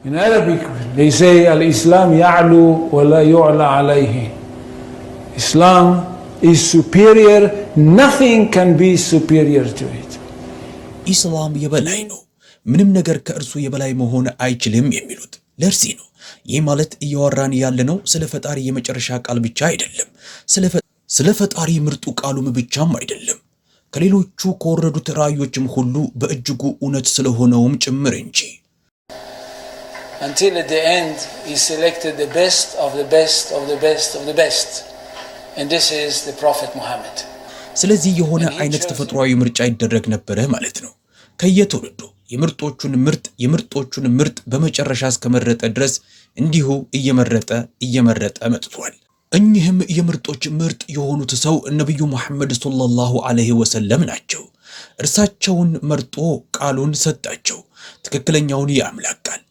In Arabic, they say al-Islam ya'lu wa la yu'la alayhi. Islam is superior, nothing can be superior to it. ኢስላም የበላይ ነው፣ ምንም ነገር ከእርሱ የበላይ መሆን አይችልም የሚሉት ለዚህ ነው። ይህ ማለት እያወራን ያለነው ስለ ፈጣሪ የመጨረሻ ቃል ብቻ አይደለም፣ ስለ ፈጣሪ ምርጡ ቃሉም ብቻም አይደለም፣ ከሌሎቹ ከወረዱት ራእዮችም ሁሉ በእጅጉ እውነት ስለሆነውም ጭምር እንጂ። Until at the end he selected the best of the best of the best of the best, and this is the Prophet Muhammad. ስለዚህ የሆነ አይነት ተፈጥሯዊ ምርጫ ይደረግ ነበር ማለት ነው። ከየትውልዱ የምርጦቹን ምርጥ በመጨረሻ እስከመረጠ ድረስ እንዲሁ እየመረጠ መጥቷል። እኚህም የምርጦች ምርጥ የሆኑት ሰው ነብዩ መሐመድ ሰለላሁ ዐለይሂ ወሰለም ናቸው። እርሳቸውን መርጦ ቃሉን ሰጣቸው፣ ትክክለኛውን የአምላክ ቃል።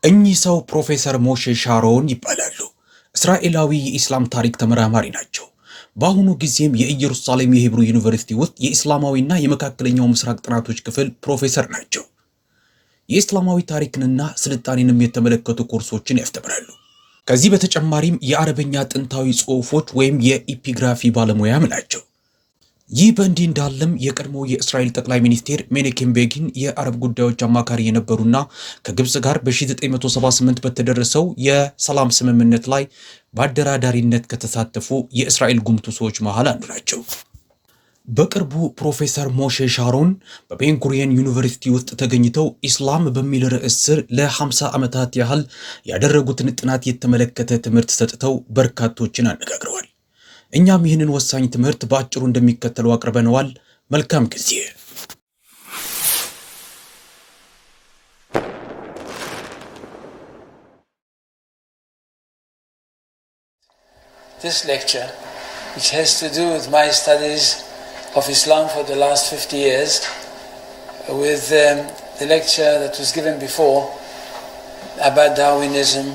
እኚህ ሰው ፕሮፌሰር ሞሼ ሻሮን ይባላሉ። እስራኤላዊ የኢስላም ታሪክ ተመራማሪ ናቸው። በአሁኑ ጊዜም የኢየሩሳሌም የሂብሩ ዩኒቨርሲቲ ውስጥ የኢስላማዊና የመካከለኛው ምስራቅ ጥናቶች ክፍል ፕሮፌሰር ናቸው። የኢስላማዊ ታሪክንና ስልጣኔንም የተመለከቱ ኮርሶችን ያስተምራሉ። ከዚህ በተጨማሪም የአረበኛ ጥንታዊ ጽሑፎች ወይም የኢፒግራፊ ባለሙያም ናቸው። ይህ በእንዲህ እንዳለም የቀድሞ የእስራኤል ጠቅላይ ሚኒስቴር ሜኔኬም ቤጊን የአረብ ጉዳዮች አማካሪ የነበሩና ከግብጽ ጋር በ1978 በተደረሰው የሰላም ስምምነት ላይ በአደራዳሪነት ከተሳተፉ የእስራኤል ጉምቱ ሰዎች መሃል አንዱ ናቸው። በቅርቡ ፕሮፌሰር ሞሼ ሻሮን በቤንጉሪየን ዩኒቨርሲቲ ውስጥ ተገኝተው ኢስላም በሚል ርዕስ ስር ለ50 ዓመታት ያህል ያደረጉትን ጥናት የተመለከተ ትምህርት ሰጥተው በርካቶችን አነጋግረዋል። እኛም ይህንን ወሳኝ ትምህርት በአጭሩ እንደሚከተለው አቅርበነዋል። መልካም ጊዜ። This lecture, which has to do with my studies of Islam for the last 50 years, with the lecture that was given before about Darwinism.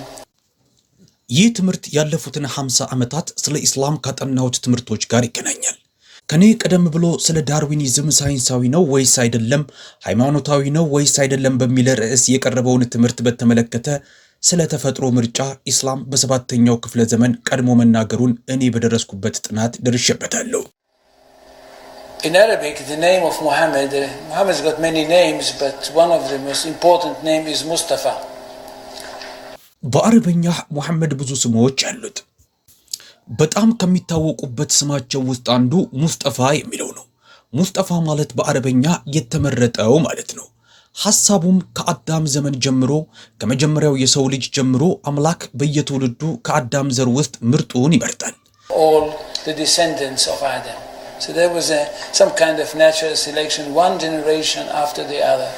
ይህ ትምህርት ያለፉትን 50 ዓመታት ስለ ኢስላም ካጠናሁት ትምህርቶች ጋር ይገናኛል። ከኔ ቀደም ብሎ ስለ ዳርዊኒዝም ሳይንሳዊ ነው ወይስ አይደለም፣ ሃይማኖታዊ ነው ወይስ አይደለም በሚል ርዕስ የቀረበውን ትምህርት በተመለከተ ስለ ተፈጥሮ ምርጫ ኢስላም በ7ኛው ክፍለ ዘመን ቀድሞ መናገሩን እኔ በደረስኩበት ጥናት ደርሼበታለሁ። In Arabic, the name of Muhammad's got many names, but one of the most important name is Mustafa. በአረበኛ ሙሐመድ ብዙ ስሞች አሉት። በጣም ከሚታወቁበት ስማቸው ውስጥ አንዱ ሙስጠፋ የሚለው ነው። ሙስጠፋ ማለት በአረበኛ የተመረጠው ማለት ነው። ሐሳቡም ከአዳም ዘመን ጀምሮ ከመጀመሪያው የሰው ልጅ ጀምሮ አምላክ በየትውልዱ ከአዳም ዘር ውስጥ ምርጡን ይመርጣል። All the descendants of Adam. So there was some kind of natural selection, one generation after the other.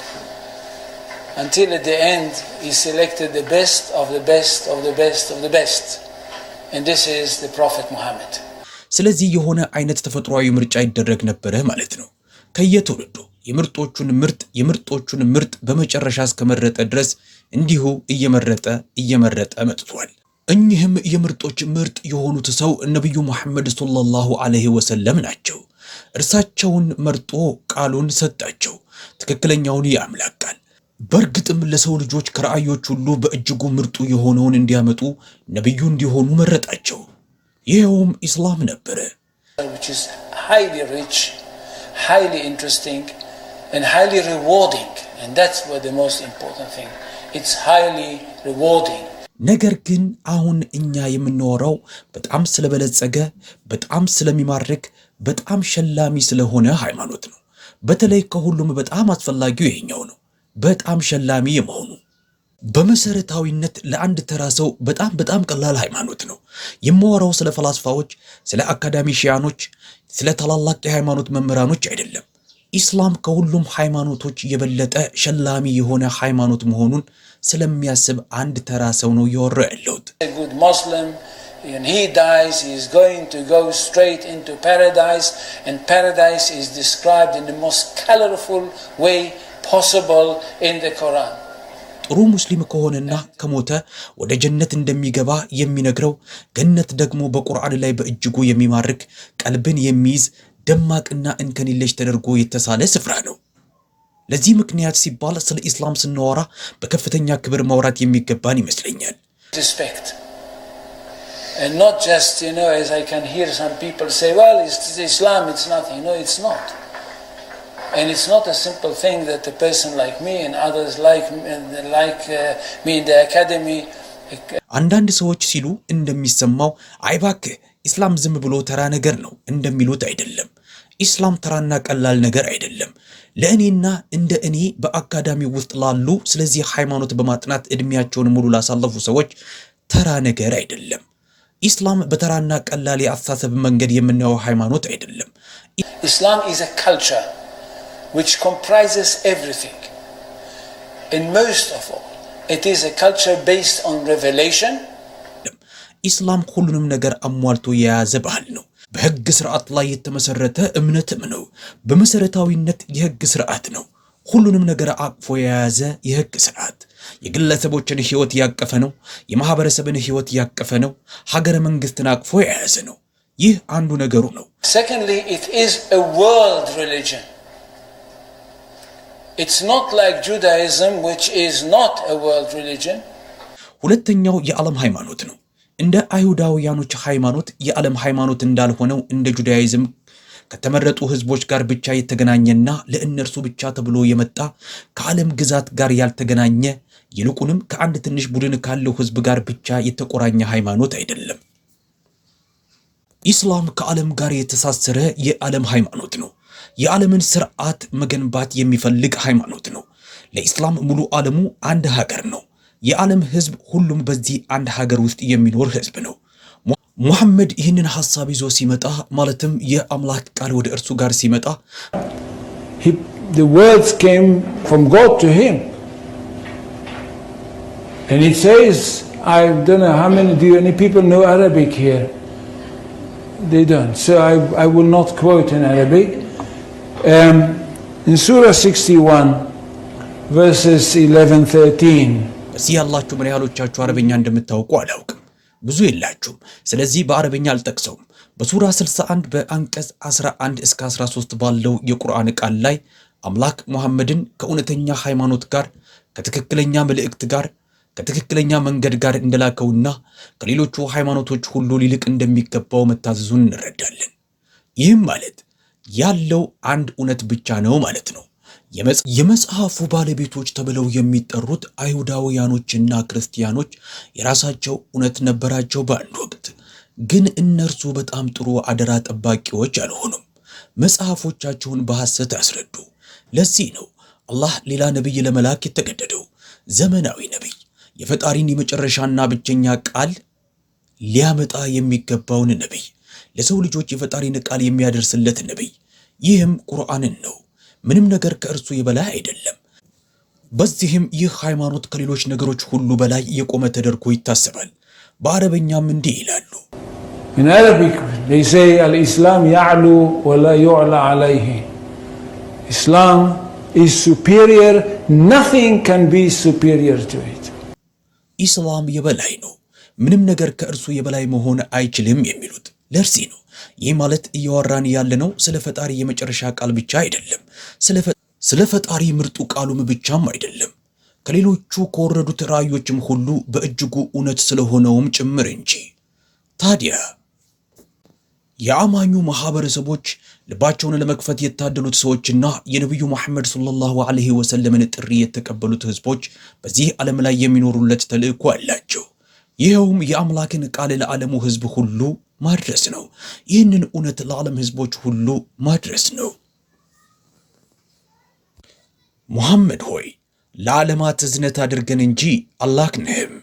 Until at the end he selected the best of the best of the best of the best, and this is the Prophet Muhammad. ስለዚህ የሆነ አይነት ተፈጥሯዊ ምርጫ ይደረግ ነበር ማለት ነው። ከየትውልዱ የምርጦቹን ምርጥ በመጨረሻ እስከመረጠ ድረስ እንዲሁ እየመረጠ መጥቷል። እኚህም የምርጦች ምርጥ የሆኑት ሰው ነብዩ መሐመድ ሰለላሁ ዐለይሂ ወሰለም ናቸው። እርሳቸውን መርጦ ቃሉን ሰጣቸው፣ ትክክለኛውን የአምላክ ቃል። በእርግጥም ለሰው ልጆች ከራእዮች ሁሉ በእጅጉ ምርጡ የሆነውን እንዲያመጡ ነብዩ እንዲሆኑ መረጣቸው። ይሄውም ኢስላም ነበር። Which is highly rich, highly interesting and highly rewarding, and that's what the most important thing. It's highly rewarding. ነገር ግን አሁን እኛ የምንወራው በጣም ስለበለጸገ፣ በጣም ስለሚማርክ፣ በጣም ሸላሚ ስለሆነ ሃይማኖት ነው። በተለይ ከሁሉም በጣም አስፈላጊው ይሄኛው ነው፣ በጣም ሸላሚ የመሆኑ። በመሰረታዊነት ለአንድ ተራ ሰው በጣም ቀላል ሃይማኖት ነው። የማወራው ስለ ፈላስፋዎች፣ ስለ አካዳሚሽያኖች፣ ስለ ታላላቅ የሃይማኖት መምህራኖች አይደለም። ኢስላም ከሁሉም ሃይማኖቶች የበለጠ ሸላሚ የሆነ ሃይማኖት መሆኑን ስለሚያስብ አንድ ተራ ሰው ነው ያወራው ያለው። A good Muslim, when he dies, he is going to go straight into paradise, and paradise is described in the most colorful way possible in the Quran. ጥሩ ሙስሊም ከሆነና ከሞተ ወደ ጀነት እንደሚገባ የሚነግረው ገነት ደግሞ በቁርአን ላይ በእጅጉ የሚማርክ ቀልብን የሚይዝ ደማቅና እንከን የለሽ ተደርጎ የተሳለ ስፍራ ነው። ለዚህ ምክንያት ሲባል ስለ ኢስላም ስናወራ በከፍተኛ ክብር ማውራት የሚገባን ይመስለኛል። Respect. And not just, as I can hear some people say, well, it's Islam, it's nothing. No, it's not. And it's not a simple thing that a person like me and others like me in the academy. አንዳንድ ሰዎች ሲሉ እንደሚሰማው አይባክ ኢስላም ዝም ብሎ ተራ ነገር ነው እንደሚሉት አይደለም። ኢስላም ተራና ቀላል ነገር አይደለም። ለእኔና እንደ እኔ በአካዳሚ ውስጥ ላሉ ስለዚህ ሃይማኖት በማጥናት እድሜያቸውን ሙሉ ላሳለፉ ሰዎች ተራ ነገር አይደለም። ኢስላም በተራና ቀላል የአስተሳሰብ መንገድ የምናየው ሃይማኖት አይደለም። Islam is a culture which comprises everything. And most of all, it is a culture based on revelation. ኢስላም ሁሉንም ነገር አሟልቶ የያዘ ባህል ነው። በህግ ስርዓት ላይ የተመሰረተ እምነትም ነው። በመሰረታዊነት የህግ ስርዓት ነው። ሁሉንም ነገር አቅፎ የያዘ የህግ ስርዓት የግለሰቦችን ህይወት ያቀፈ ነው። የማህበረሰብን ህይወት ያቀፈ ነው። ሀገረ መንግስትን አቅፎ የያዘ ነው። ይህ አንዱ ነገሩ ነው። Secondly, it is a world religion. It's not like Judaism, which is not a world religion. ሁለተኛው የዓለም ሃይማኖት ነው። እንደ አይሁዳውያኖች ሃይማኖት የዓለም ሃይማኖት እንዳልሆነው እንደ ጁዳይዝም ከተመረጡ ህዝቦች ጋር ብቻ የተገናኘና ለእነርሱ ብቻ ተብሎ የመጣ ከዓለም ግዛት ጋር ያልተገናኘ ይልቁንም ከአንድ ትንሽ ቡድን ካለው ህዝብ ጋር ብቻ የተቆራኘ ሃይማኖት አይደለም። ኢስላም ከዓለም ጋር የተሳሰረ የዓለም ሃይማኖት ነው። የዓለምን ስርዓት መገንባት የሚፈልግ ሃይማኖት ነው። ለኢስላም ሙሉ ዓለሙ አንድ ሀገር ነው። የዓለም ህዝብ ሁሉም በዚህ አንድ ሀገር ውስጥ የሚኖር ህዝብ ነው። ሙሐመድ ይህንን ሐሳብ ይዞ ሲመጣ ማለትም የአምላክ ቃል ወደ እርሱ ጋር ሲመጣ the words came from God to him. And it says, I don't know how many people know Arabic here. They don't. So I will not quote in Arabic. In Surah 61, verses 11-13. እዚህ ያላችሁ ምን ያህሎቻችሁ አረበኛ እንደምታውቁ አላውቅም። ብዙ የላችሁም። ስለዚህ በአረበኛ አልጠቅሰውም። በሱራ 61 በአንቀጽ 11 እስከ 13 ባለው የቁርአን ቃል ላይ አምላክ ሙሐመድን ከእውነተኛ ሃይማኖት ጋር ከትክክለኛ መልእክት ጋር ከትክክለኛ መንገድ ጋር እንደላከውና ከሌሎቹ ሃይማኖቶች ሁሉ ሊልቅ እንደሚገባው መታዘዙን እንረዳለን። ይህም ማለት ያለው አንድ እውነት ብቻ ነው ማለት ነው። የመጽሐፉ ባለቤቶች ተብለው የሚጠሩት አይሁዳውያኖችና ክርስቲያኖች የራሳቸው እውነት ነበራቸው በአንድ ወቅት። ግን እነርሱ በጣም ጥሩ አደራ ጠባቂዎች አልሆኑም። መጽሐፎቻቸውን በሐሰት አስረዱ። ለዚህ ነው አላህ ሌላ ነብይ ለመላክ የተገደደው። ዘመናዊ ነብይ የፈጣሪን የመጨረሻና ብቸኛ ቃል ሊያመጣ የሚገባውን ነብይ፣ ለሰው ልጆች የፈጣሪን ቃል የሚያደርስለት ነብይ፣ ይህም ቁርአንን ነው። ምንም ነገር ከእርሱ የበላይ አይደለም። በዚህም ይህ ሃይማኖት ከሌሎች ነገሮች ሁሉ በላይ የቆመ ተደርጎ ይታሰባል። በአረበኛም እንዲህ ይላሉ። In Arabic they say al-Islam ya'lu wa la yu'la alayhi. Islam is superior, nothing can be superior to it. ኢስላም የበላይ ነው፣ ምንም ነገር ከእርሱ የበላይ መሆን አይችልም የሚሉት ለዚህ ነው። ይህ ማለት እያወራን ያለነው ስለ ፈጣሪ የመጨረሻ ቃል ብቻ አይደለም፣ ስለ ፈጣሪ ምርጡ ቃሉም ብቻም አይደለም፣ ከሌሎቹ ከወረዱት ራእዮችም ሁሉ በእጅጉ እውነት ስለሆነውም ጭምር እንጂ። ታዲያ የአማኙ ማህበረሰቦች ልባቸውን ለመክፈት የታደሉት ሰዎችና የነብዩ መሐመድ ሰለላሁ ዐለይሂ ወሰለም ጥሪ የተቀበሉት ህዝቦች በዚህ ዓለም ላይ የሚኖሩለት ተልእኮ አላቸው። ይኸውም የአምላክን ቃል ለዓለሙ ህዝብ ሁሉ ማድረስ ነው። ይህንን እውነት ለዓለም ህዝቦች ሁሉ ማድረስ ነው። ሙሐመድ ሆይ ለዓለማት እዝነት አድርገን እንጂ አላክንህም።